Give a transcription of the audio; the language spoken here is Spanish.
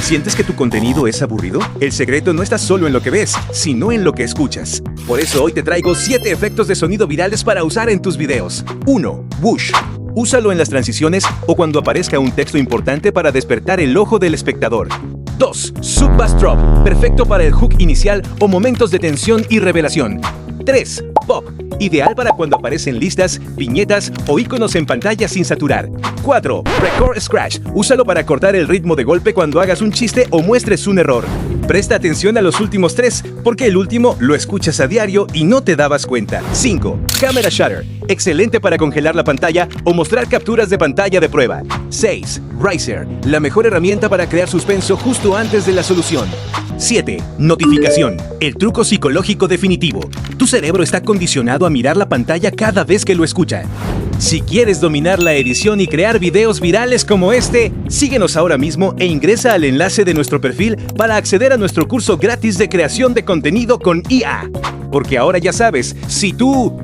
¿Sientes que tu contenido es aburrido? El secreto no está solo en lo que ves, sino en lo que escuchas. Por eso hoy te traigo 7 efectos de sonido virales para usar en tus videos. 1. Whoosh. Úsalo en las transiciones o cuando aparezca un texto importante para despertar el ojo del espectador. 2. Sub Bass Drop. Perfecto para el hook inicial o momentos de tensión y revelación. 3. Pop. Ideal para cuando aparecen listas, viñetas o iconos en pantalla sin saturar. 4. Record Scratch. Úsalo para cortar el ritmo de golpe cuando hagas un chiste o muestres un error. Presta atención a los últimos 3, porque el último lo escuchas a diario y no te dabas cuenta. 5. Camera Shutter. Excelente para congelar la pantalla o mostrar capturas de pantalla de prueba. 6. Riser. La mejor herramienta para crear suspenso justo antes de la solución. 7. Notificación. El truco psicológico definitivo. Tu cerebro está condicionado a mirar la pantalla cada vez que lo escucha. Si quieres dominar la edición y crear videos virales como este, síguenos ahora mismo e ingresa al enlace de nuestro perfil para acceder a nuestro curso gratis de creación de contenido con IA. Porque ahora ya sabes, si tú